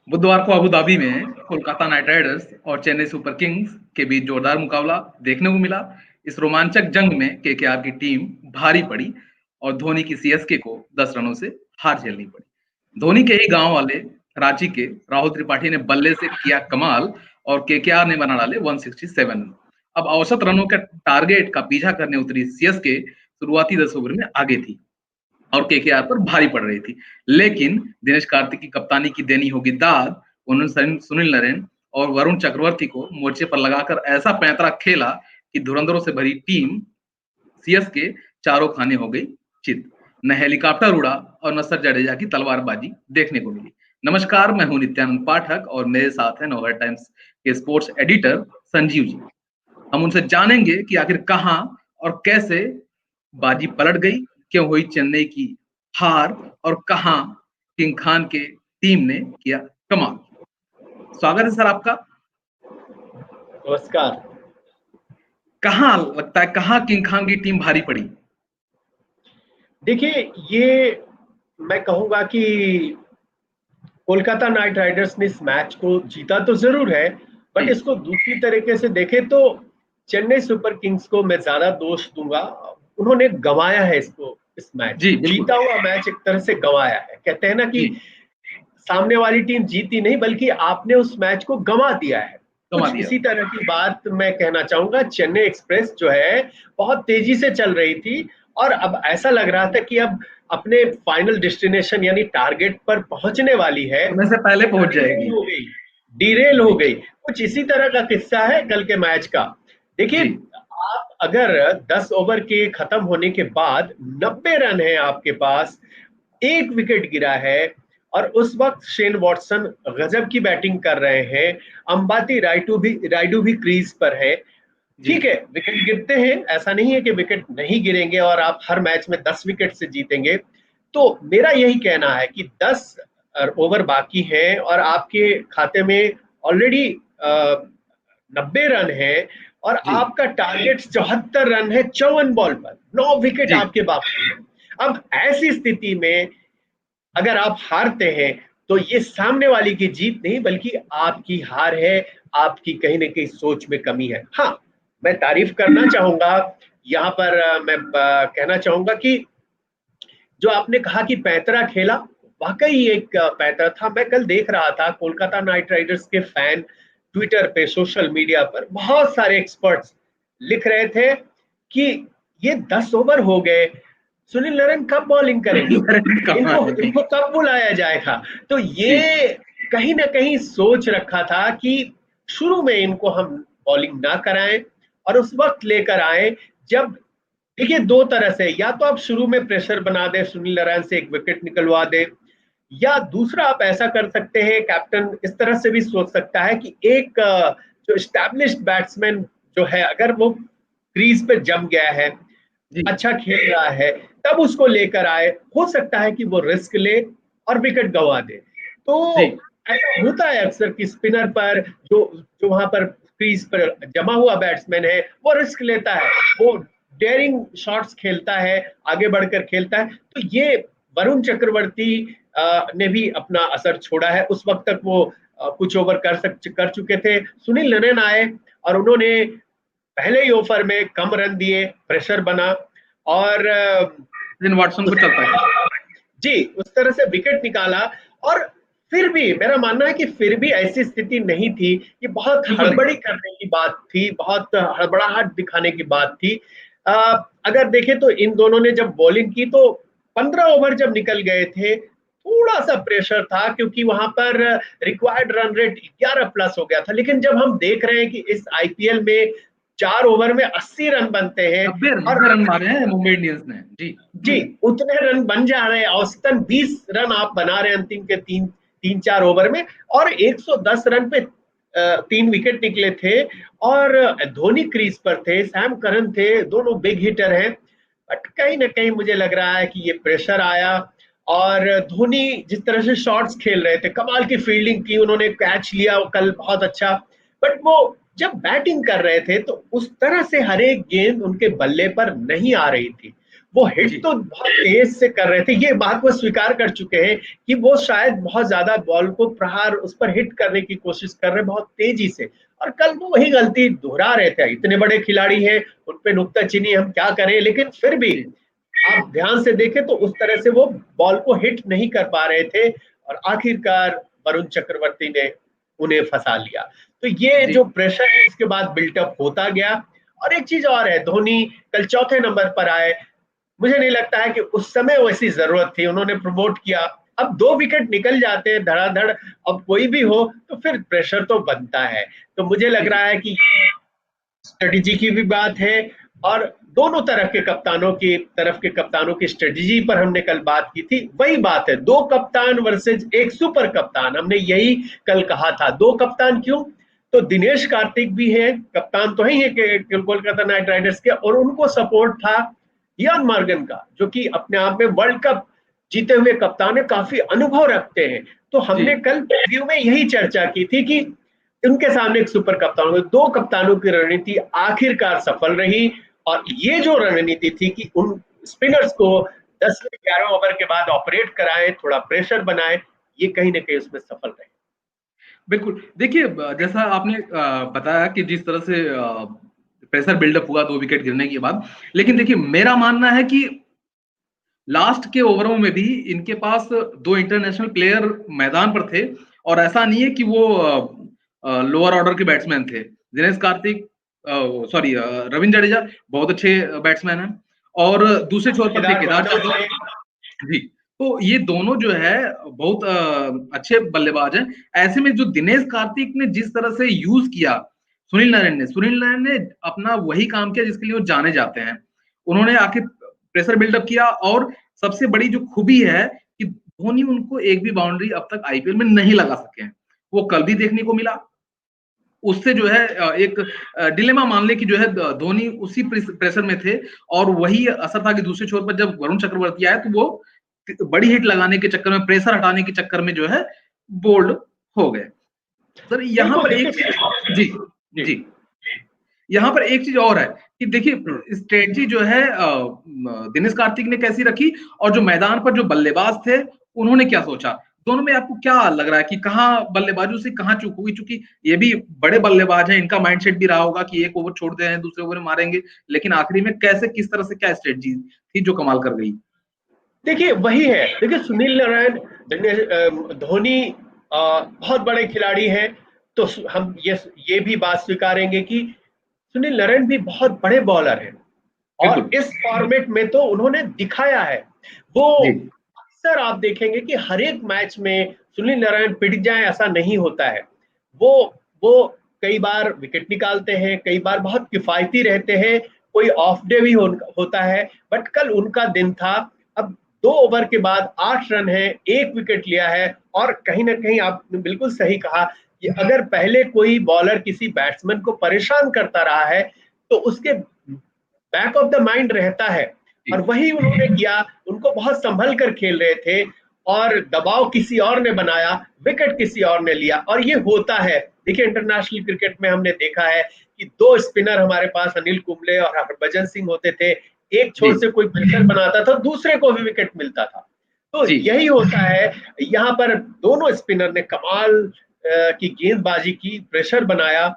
बुधवार को Abu Dhabi में कोलकाता नाइट राइडर्स और चेन्नई सुपर किंग्स के बीच जोरदार मुकाबला देखने को मिला। इस रोमांचक जंग में केकेआर की टीम भारी पड़ी और धोनी की सीएसके को 10 रनों से हार झेलनी पड़ी। धोनी के ही गांव वाले रांची के राहुल त्रिपाठी ने बल्ले से किया कमाल और केकेआर ने बना डाले 167 रन। अब औसत रनों के टारगेट का पीछा करने उतरी सीएसके शुरुआती 10 ओवर में आगे थी और केकेआर पर भारी पड़ रही थी। लेकिन दिनेश कार्तिक की कप्तानी की देनी होगी दाद। उन्होंने सुनील नरेन और वरुण चक्रवर्ती को मोर्चे पर लगाकर ऐसा पैंतरा खेला कि धुरंधरों से भरी टीम सीएसके चारों खाने हो गई चित। न हेलीकॉप्टर उड़ा और न सर जडेजा की तलवारबाजी देखने को मिली। नमस्कार, मैं हूं नित्यानंद पाठक और मेरे साथ है नवभारत टाइम्स के स्पोर्ट्स एडिटर संजीव जी। हम उनसे जानेंगे कि आखिर कहां और कैसे बाजी पलट गई, क्यों हुई चेन्नई की हार और कहां किंग खान के टीम ने किया कमाल। स्वागत है सर आपका। नमस्कार। कहां लगता है कहां किंग खान की टीम भारी पड़ी? देखिए, ये मैं कहूंगा कि कोलकाता नाइट राइडर्स ने इस मैच को जीता तो जरूर है, बट इसको दूसरी तरीके से देखें तो चेन्नई सुपर किंग्स को मैं ज्यादा दोष दूंगा। उन्होंने गंवाया है इसको, इस मैच जी जीता हुआ मैच एक तरह से गंवाया है। कहते हैं ना कि सामने वाली टीम जीती नहीं बल्कि आपने उस मैच को गंवा दिया है। कुछ इसी तरह की बात मैं कहना चाहूंगा। चेन्नई एक्सप्रेस जो है बहुत तेजी से चल रही थी और अब ऐसा लग रहा था कि अब अपने फाइनल डेस्टिनेशन यानी टारगेट पर पहुंचने वाली है, समय से पहले पहुंच जाएगी, डिरेल हो गई। कुछ इसी तरह का किस्सा है कल के मैच का। देखिए, आप अगर 10 ओवर के खत्म होने के बाद 90 रन है आपके पास, एक विकेट गिरा है और उस वक्त शेन वॉटसन गजब की बैटिंग कर रहे हैं, अंबाती रायडू भी क्रीज पर है। ठीक है, विकेट गिरते हैं, ऐसा नहीं है कि विकेट नहीं गिरेंगे और आप हर मैच में 10 विकेट से जीतेंगे। तो मेरा यही कहना है कि 10 ओवर बाकी हैं और आपके खाते में ऑलरेडी 90 रन है और आपका टारगेट 74 रन है 54 बॉल पर, 9 विकेट आपके बाकी है। अब ऐसी स्थिति में अगर आप हारते हैं तो ये सामने वाली की जीत नहीं बल्कि आपकी हार है, आपकी कहीं ना कहीं सोच में कमी है। हाँ, मैं तारीफ करना चाहूंगा यहाँ पर। मैं कहना चाहूंगा कि जो आपने कहा कि पैंतरा खेला, वाकई एक पैंतरा था। मैं कल देख रहा था कोलकाता नाइट राइडर्स के फैन ट्विटर पे, सोशल मीडिया पर बहुत सारे एक्सपर्ट्स लिख रहे थे कि ये 10 ओवर हो गए, सुनील नारायण कब बॉलिंग करेंगे, इनको कब बुलाया जाएगा। तो ये कहीं ना कहीं सोच रखा था कि शुरू में इनको हम बॉलिंग ना कराएं और उस वक्त लेकर आए जब, देखिए, दो तरह से, या तो आप शुरू में प्रेशर बना दें, सुनील नारायण से एक विकेट निकलवा दें, या दूसरा आप ऐसा कर सकते हैं, कैप्टन इस तरह से भी सोच सकता है कि एक जो एस्टैब्लिश्ड बैट्समैन जो है अगर वो क्रीज पे जम गया है, अच्छा खेल रहा है, तब उसको लेकर आए। हो सकता है कि वो रिस्क ले और विकेट गंवा दे। तो ऐसा होता है अक्सर कि स्पिनर पर जो जो वहां पर क्रीज पर जमा हुआ बैट्समैन है वो रिस्क लेता है, वो डेयरिंग शॉट्स खेलता है, आगे बढ़कर खेलता है। तो ये वरुण चक्रवर्ती ने भी अपना असर छोड़ा है। उस वक्त तक वो कुछ ओवर कर चुके थे। सुनील नरेन आए और उन्होंने पहले ही ओवर में कम रन दिए, प्रेशर बना और वाटसन को चलता है जी, उस तरह से विकेट निकाला। और फिर भी मेरा मानना है कि फिर भी ऐसी स्थिति नहीं थी, ये बहुत हड़बड़ी करने की बात थी, बहुत हड़बड़ाहट दिखाने की बात थी। अगर देखें तो इन दोनों ने जब बॉलिंग की तो 15 ओवर जब निकल गए थे, थोड़ा सा प्रेशर था क्योंकि वहां पर रिक्वायर्ड रन रेट 11 प्लस हो गया था। लेकिन जब हम देख रहे हैं कि इस आईपीएल में 4 ओवर में 80 रन बनते हैं, 90 रन मारे हैं मुंबई इंडियंस ने। जी, उतने रन बन जा रहे हैं, औसतन 20 रन आप बना रहे हैं अंतिम के 3-4 ओवर में, और 110 रन पे 3 विकेट निकले थे और धोनी क्रीज पर थे, सैम करन थे, दोनों बिग हिटर हैं। बट कहीं ना कहीं मुझे लग रहा है कि ये प्रेशर आया और धोनी जिस तरह से शॉट्स खेल रहे थे, कमाल की फील्डिंग की, उन्होंने कैच लिया कल बहुत अच्छा। बट वो जब बैटिंग कर रहे थे तो उस तरह से हर एक गेंद उनके बल्ले पर नहीं आ रही थी। वो हिट जी, तो बहुत तेज से कर रहे थे, ये बात वो स्वीकार कर चुके हैं कि वो शायद बहुत ज्यादा बॉल को प्रहार उस पर हिट करने की कोशिश कर रहे हैं बहुत तेजी से। और कल वो वही गलती दोहरा रहे थे, इतने बड़े खिलाड़ी हैं, उन पे नुक्ताचीनी हम क्या करें, लेकिन फिर भी जी, आप ध्यान से देखें तो उस तरह से वो बॉल को हिट नहीं कर पा रहे थे, और आखिरकार वरुण चक्रवर्ती ने उन्हें फंसा लिया। तो ये जी, जो प्रेशर है इसके बाद बिल्टअप होता गया। और एक चीज और है, धोनी कल चौथे नंबर पर आए, मुझे नहीं लगता है कि उस समय वैसी जरूरत थी, उन्होंने प्रमोट किया। अब 2 विकेट निकल जाते हैं धड़ाधड़, अब कोई भी हो तो फिर प्रेशर तो बनता है। तो मुझे लग जी, रहा है कि स्ट्रेटेजी की भी बात है, और दोनों तरफ के कप्तानों की तरफ के कप्तानों की स्ट्रेटेजी पर हमने कल बात की थी, वही बात है, 2 कप्तान वर्सेज एक सुपर कप्तान, हमने यही कल कहा था। 2 कप्तान क्यों? तो दिनेश कार्तिक भी है, कप्तान तो ही है कोलकाता नाइट राइडर्स के, और उनको सपोर्ट था इयान मॉर्गन का, जो कि अपने आप में वर्ल्ड कप जीते हुए कप्तान है, काफी अनुभव रखते हैं। तो जी। हमने कल प्रीव्यू में यही चर्चा की थी कि उनके सामने एक सुपर कप्तान, 2 कप्तानों की रणनीति आखिरकार सफल रही। और ये जो रणनीति थी कि उन स्पिनर्स को 10 से 11 ओवर के बाद ऑपरेट कराएं, थोड़ा प्रेशर बनाएं, ये कहीं ना कहीं उसमें सफल रहे। बिल्कुल, देखिए जैसा आपने बताया कि जिस तरह से प्रेशर बिल्डअप हुआ 2 विकेट गिरने के बाद, लेकिन देखिए मेरा मानना है कि लास्ट के ओवरों में भी इनके पास 2 इंटरनेशनल प्लेयर मैदान पर थे और ऐसा नहीं है कि वो लोअर ऑर्डर के बैट्समैन थे। दिनेश कार्तिक सॉरी रवींद्र जडेजा बहुत अच्छे बैट्समैन हैं और दूसरे छोर पर थे केदार केदार जाधव जाधव। थे। जी, तो ये दोनों जो है बहुत अच्छे बल्लेबाज हैं। ऐसे में जो दिनेश कार्तिक ने जिस तरह से यूज़ किया सुनील नारायण ने अपना वही काम किया जिसके लिए वो जाने जाते हैं। उन्होंने आखिर प्रेशर बिल्डअप किया और सबसे बड़ी जो खूबी है कि धोनी उनको एक भी बाउंड्री अब तक आईपीएल में नहीं लगा सके हैं। वो कल भी देखने को मिला। उससे जो है एक डिलेमा मान लें कि जो है धोनी उसी प्रेशर में थे और वही असर था कि दूसरे छोर पर जब वरुण चक्रवर्ती आए तो वो बड़ी हिट लगाने के चक्कर में प्रेशर हटाने के चक्कर में जो है बोल्ड हो गए। सर यहाँ बिल्कुल पर देखिए। एक चीज जी, जी। जी, यहाँ पर एक चीज और है कि हम्म। देखिए स्ट्रेटजी जो है दिनेश कार्तिक ने कैसी रखी और जो मैदान पर जो बल्लेबाज थे उन्होंने क्या सोचा। दोनों में आपको क्या लग रहा है कि कहाँ बल्लेबाजों से कहाँ चूक हुई, चूंकि ये भी बड़े बल्लेबाज हैं, इनका माइंडसेट भी रहा होगा कि एक ओवर छोड़ते हैं दूसरे ओवर में मारेंगे, लेकिन आखिरी में कैसे किस तरह से क्या स्ट्रेटजी थी जो कमाल कर गई। देखिए वही है, देखिए सुनील नारायण, धोनी बहुत बड़े खिलाड़ी हैं, तो हम ये भी बात स्वीकारेंगे कि सुनील नारायण भी बहुत बड़े बॉलर हैं। और बिल्कुल। इस फॉर्मेट में तो उन्होंने दिखाया है। वो जी, अक्सर आप देखेंगे कि हर एक मैच में सुनील नारायण पिट जाए ऐसा नहीं होता है। वो वो कई बार विकेट निकालते हैं, कई बार बहुत किफायती रहते हैं, कोई ऑफ डे भी होता है, बट कल उनका दिन था। अब 2 ओवर के बाद 8 रन है, 1 विकेट लिया है, और कहीं ना कहीं आपने बिल्कुल सही कहा कि अगर पहले कोई बॉलर किसी बैट्समैन को परेशान करता रहा है तो उसके बैक ऑफ द माइंड रहता है। जी, और वही उन्होंने किया, उनको बहुत संभल कर खेल रहे थे, और दबाव किसी और ने बनाया, विकेट किसी और ने लिया, और ये होता है। देखिए इंटरनेशनल क्रिकेट में हमने देखा है कि 2 स्पिनर हमारे पास अनिल कुंबले और हरभजन सिंह होते थे, एक जी, छोर से कोई प्रेशर बनाता था, दूसरे को भी विकेट मिलता था। तो जी, यही होता है, यहाँ पर दोनों स्पिनर ने कमाल की गेंदबाजी की, प्रेशर बनाया,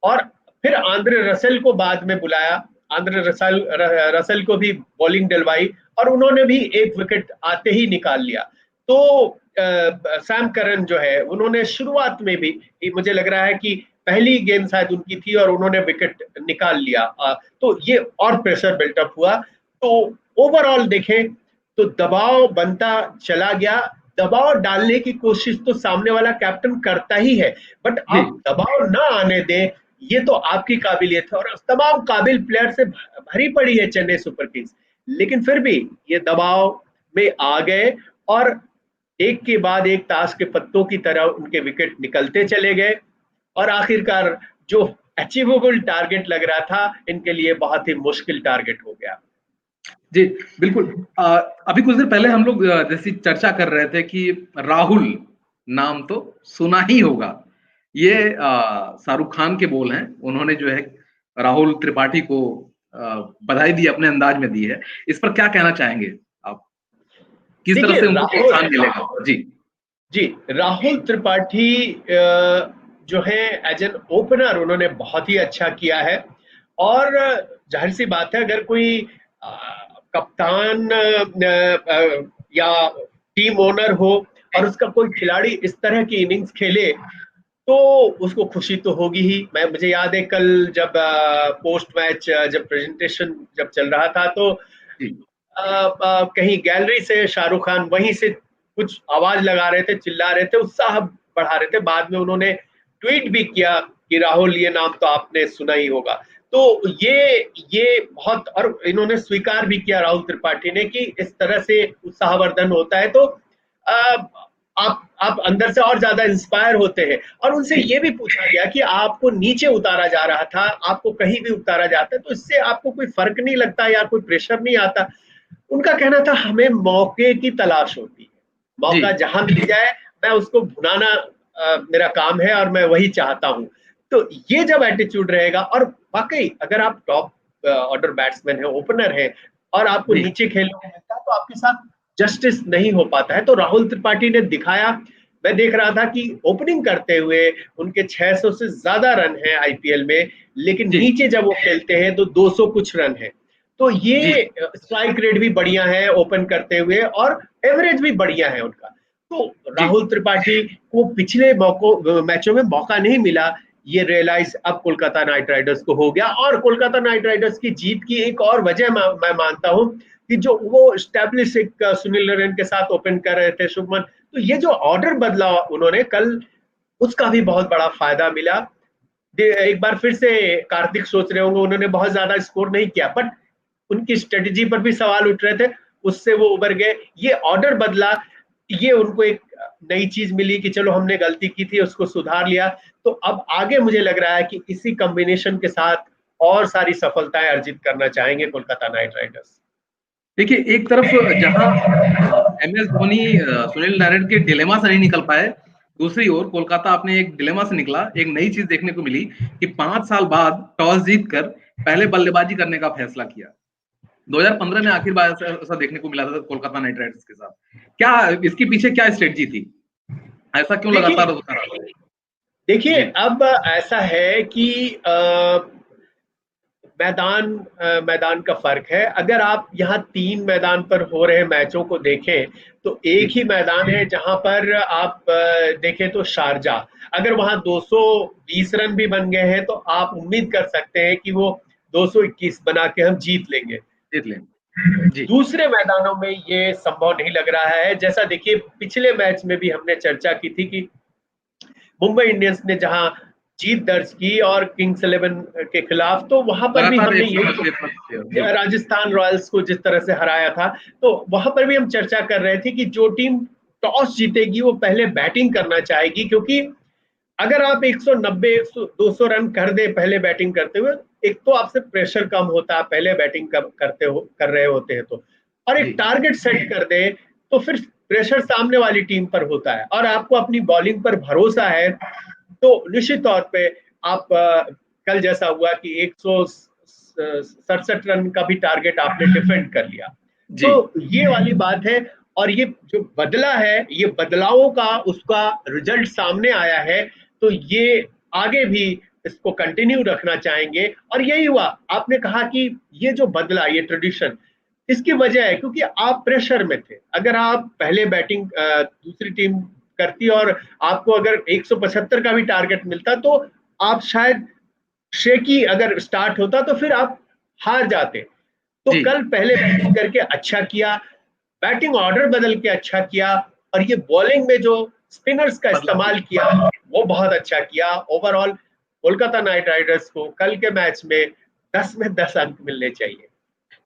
और फिर आंद्रे रसेल को बाद में बुलाया, आंद्रे रसेल को भी बॉलिंग डलवाई, और उन्होंने भी 1 विकेट आते ही निकाल लिया। तो सैम करन जो है, उन्होंने शुरुआत में भी, मुझे लग रहा है कि पहली गेंद शायद उनकी थी और उन्होंने विकेट निकाल लिया। तो ये और प्रेशर बिल्टअप हुआ। तो ओवरऑल देखें तो दबाव बनता चला गया। दबाव डालने की कोशिश तो सामने वाला कैप्टन करता ही है, बट जी, आप दबाव ना आने दें, ये तो आपकी काबिलियत है। और तमाम काबिल प्लेयर से भरी पड़ी है चेन्नई सुपर किंग्स, लेकिन फिर भी ये दबाव में आ गए, और एक के बाद एक ताश के पत्तों की तरह उनके विकेट निकलते चले गए, और आखिरकार जो अचीवेबल टारगेट लग रहा था इनके लिए बहुत ही मुश्किल टारगेट हो गया। जी, बिल्कुल। अभी कुछ देर पहले हम लोग जैसी चर्चा कर रहे थे कि राहुल नाम तो सुना ही होगा। ये शाहरुख खान के बोल हैं। उन्होंने जो है राहुल त्रिपाठी को बधाई दी, अपने अंदाज में दी है। इस पर क्या कहना चाहेंगे आप? किस तरह देखिए से उनको राहुल, प्रोत्साहन मिलेगा? जी। जी, राहुल त्रिपाठी जो है एज एन ओपनर उन्होंने बहुत ही अच्छा किया है। और जाहिर सी बात है, अगर कोई कप्तान या टीम ओनर हो और उसका कोई खिलाड़ी इस तरह की इनिंग्स खेले तो उसको खुशी तो होगी ही। मैं मुझे याद है कल जब पोस्ट मैच जब प्रेजेंटेशन जब चल रहा था तो जी। कहीं गैलरी से शाहरुख खान वहीं से कुछ आवाज लगा रहे थे, चिल्ला रहे थे, उत्साह बढ़ा रहे थे। बाद में उन्होंने ट्वीट भी किया कि राहुल ये नाम तो आपने सुना ही होगा। तो ये बहुत, और इन्होंने स्वीकार भी किया राहुल त्रिपाठी ने कि इस तरह से उत्साहवर्धन होता है तो आप अंदर से और ज्यादा इंस्पायर होते हैं। और उनसे ये भी पूछा गया कि आपको नीचे उतारा जा रहा था, आपको कहीं भी उतारा जाता है तो इससे आपको कोई फर्क नहीं लगता या कोई प्रेशर नहीं आता? उनका कहना था हमें मौके की तलाश होती है, जी। मौका जहां मिल जाए मैं उसको भुनाना मेरा काम है और मैं वही चाहता हूं। तो ये जब एटीट्यूड रहेगा, और वाकई अगर आप टॉप ऑर्डर बैट्समैन है, ओपनर है, और आपको जी। नीचे खेलने को मिलता है तो आपके साथ जस्टिस नहीं हो पाता है। तो राहुल त्रिपाठी ने दिखाया। मैं देख रहा था कि ओपनिंग करते हुए उनके 600 से ज्यादा रन हैं आईपीएल में, लेकिन जी। नीचे जब वो खेलते हैं तो 200 कुछ रन है। तो जी। ये स्ट्राइक रेट भी बढ़िया है ओपन करते हुए, और एवरेज भी बढ़िया है उनका। तो जी। राहुल त्रिपाठी को पिछले मौकों मैचों में मौका नहीं मिला, ये रियलाइज अब कोलकाता नाइट राइडर्स को हो गया। और कोलकाता नाइट राइडर्स की जीत की एक और वजह मैं मानता हूं कि जो वो स्टैब्लिश एक सुनील नारायण के साथ ओपन कर रहे थे शुभमन, तो ये जो ऑर्डर बदला उन्होंने कल, उसका भी बहुत बड़ा फायदा मिला। एक बार फिर से कार्तिक सोच रहे होंगे उन्होंने बहुत ज्यादा स्कोर नहीं किया, बट उनकी स्ट्रेटेजी पर भी सवाल उठ रहे थे, उससे वो उबर गए। ये ऑर्डर बदला, ये उनको एक नई चीज मिली कि चलो हमने गलती की थी उसको सुधार लिया। तो अब आगे मुझे लग रहा है कि इसी कॉम्बिनेशन के साथ और सारी सफलताएं अर्जित करना चाहेंगे कोलकाता नाइट राइडर्स। देखिए, एक तरफ जहां एमएस धोनी सुनील नारायण के डिलेमा से नहीं निकल पाए, दूसरी ओर कोलकाता अपने एक डिलेमा से निकला। एक नई चीज देखने को मिली कि 5 साल बाद टॉस जीतकर पहले बल्लेबाजी करने का फैसला किया। 2015 में आखिर बार ऐसा देखने को मिला था कोलकाता नाइट राइडर्स के साथ। क्या इसके पीछे क्या स्ट्रेटजी थी? ऐसा क्यों देखिए लगातार होता रहा? देखिए जी। अब ऐसा है कि मैदान मैदान का फर्क है। अगर आप यहाँ 3 मैदान पर हो रहे मैचों को देखें तो जी। एक ही मैदान है जहां पर आप देखें तो शारजा, अगर वहां 220 रन भी बन गए हैं तो आप उम्मीद कर सकते हैं कि वो 221 बना के हम जीत लेंगे। जीत लें। जी। दूसरे मैदानों में ये संभव नहीं लग रहा है। जैसा देखिए पिछले मैच में भी हमने चर्चा की थी कि मुंबई इंडियंस ने जहां जीत दर्ज की और किंग्स 11 के खिलाफ, तो वहां पर भी लगातार हमने 163 जी। यही राजस्थान रॉयल्स को जिस तरह से हराया था, तो वहां पर भी हम चर्चा कर रहे थे कि जो टीम टॉस जीतेगी वो पहले बैटिंग करना चाहेगी, क्योंकि अगर आप 190 200 रन कर दे पहले बैटिंग करते हुए, एक तो आपसे प्रेशर कम होता है पहले बैटिंग कर रहे होते हैं तो, और एक जी। टारगेट सेट कर दे तो फिर प्रेशर सामने वाली टीम पर होता है और आपको अपनी बॉलिंग पर भरोसा है, तो निश्चित तौर पे आप कल जैसा हुआ कि 167 रन का भी टारगेट आपने डिफेंड कर लिया। जी। तो ये वाली बात है। और ये जो बदला है, ये बदलावों का उसका रिजल्ट सामने आया है, तो ये आगे भी इसको कंटिन्यू रखना चाहेंगे। और यही हुआ, आपने कहा कि ये जो बदला, ये ट्रेडिशन, इसकी वजह है क्योंकि आप प्रेशर में थे। अगर आप पहले बैटिंग दूसरी टीम करती और आपको अगर 175 का भी टारगेट मिलता तो आप शायद शेकी अगर स्टार्ट होता तो फिर आप हार जाते। तो जी। कल पहले बैटिंग करके अच्छा किया, बैटिंग ऑर्डर बदल के अच्छा किया, और ये बॉलिंग में जो स्पिनर्स का बदलाव इस्तेमाल किया। किया वो बहुत अच्छा किया। ओवरऑल कोलकाता नाइट राइडर्स को कल के मैच में 10 में 10 अंक मिलने चाहिए।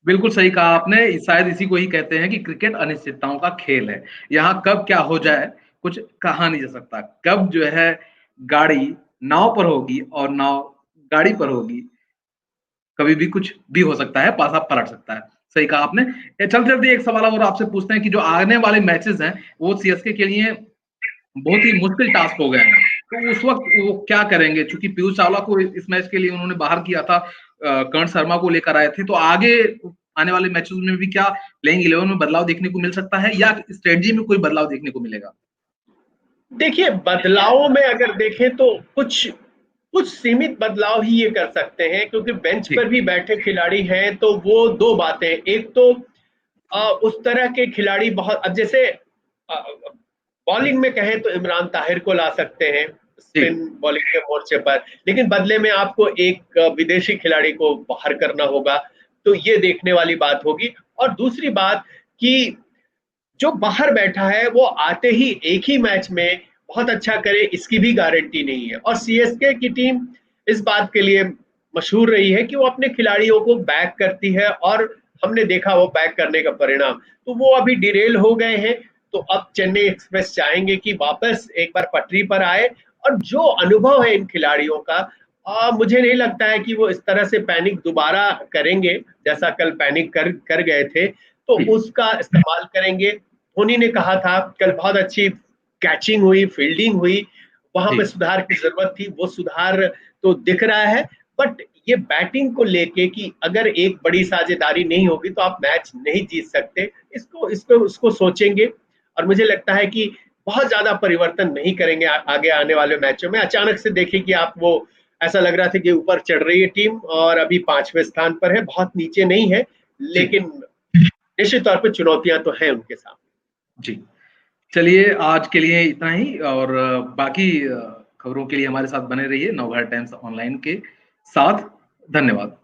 बिल्कुल सही कहा आपने। शायद इसी को ही कहते हैं कि क्रिकेट अनिश्चितताओं का खेल है। यहाँ कब क्या हो जाए, कुछ कहा नहीं जा सकता। कब जो है गाड़ी नाव पर होगी और नाव गाड़ी पर होगी, कभी भी कुछ भी हो सकता है, पासा पलट सकता है। सही कहा आपने। चलते-चलते एक सवाल और आपसे पूछते हैं कि जो आने वाले मैचेज़ हैं, वो सीएसके के लिए बहुत ही मुश्किल टास्क हो गए हैं। तो उस वक़्त वो क्या करेंगे? चूँकि पीयूष चावला को इस मैच के लिए उन्होंने बाहर किया था, कर्ण शर्मा को लेकर आए थे, तो आगे आने वाले मैचेस में भी क्या प्लेइंग 11 में बदलाव देखने को मिल सकता है या स्ट्रेटजी में कोई बदलाव देखने को मिलेगा? देखिए, बदलावों में अगर देखें तो कुछ कुछ सीमित बदलाव ही ये कर सकते हैं, क्योंकि बेंच जी, पर भी बैठे खिलाड़ी हैं, तो वो दो बातें, एक तो उस तरह के खिलाड़ी बहुत, अब जैसे बॉलिंग में कहें तो इमरान ताहिर को ला सकते हैं जी, स्पिन बॉलिंग के मोर्चे पर, लेकिन बदले में आपको एक विदेशी खिलाड़ी को बाहर करना होगा, तो ये देखने वाली बात होगी। और दूसरी बात कि जो बाहर बैठा है वो आते ही एक ही मैच में बहुत अच्छा करे, इसकी भी गारंटी नहीं है। और सीएसके की टीम इस बात के लिए मशहूर रही है कि वो अपने खिलाड़ियों को बैक करती है, और हमने देखा वो बैक करने का परिणाम, तो वो अभी डिरेल हो गए हैं। तो अब चेन्नई एक्सप्रेस चाहेंगे कि वापस एक बार पटरी पर आए, और जो अनुभव है इन खिलाड़ियों का, मुझे नहीं लगता है कि वो इस तरह से पैनिक दोबारा करेंगे, जैसा कल पैनिक कर कर गए थे, तो जी, उसका इस्तेमाल करेंगे। धोनी ने कहा था कल बहुत अच्छी कैचिंग हुई, फील्डिंग हुई, वहां जी, पे सुधार की जरूरत थी, वो सुधार तो दिख रहा है। बट ये बैटिंग को लेके कि अगर एक बड़ी साझेदारी नहीं होगी तो आप मैच नहीं जीत सकते, इसको इसको उसको सोचेंगे। और मुझे लगता है कि बहुत ज्यादा परिवर्तन नहीं करेंगे आगे आने वाले मैचों में। अचानक से देखें कि आप वो, ऐसा लग रहा था कि ऊपर चढ़ रही है टीम और अभी 5वें स्थान पर है, बहुत नीचे नहीं है, जी, लेकिन निश्चित तौर पर चुनौतियां तो हैं उनके सामने। जी। चलिए आज के लिए इतना ही और बाकी खबरों के लिए हमारे साथ बने रहिए नवभारत टाइम्स ऑनलाइन के साथ। धन्यवाद।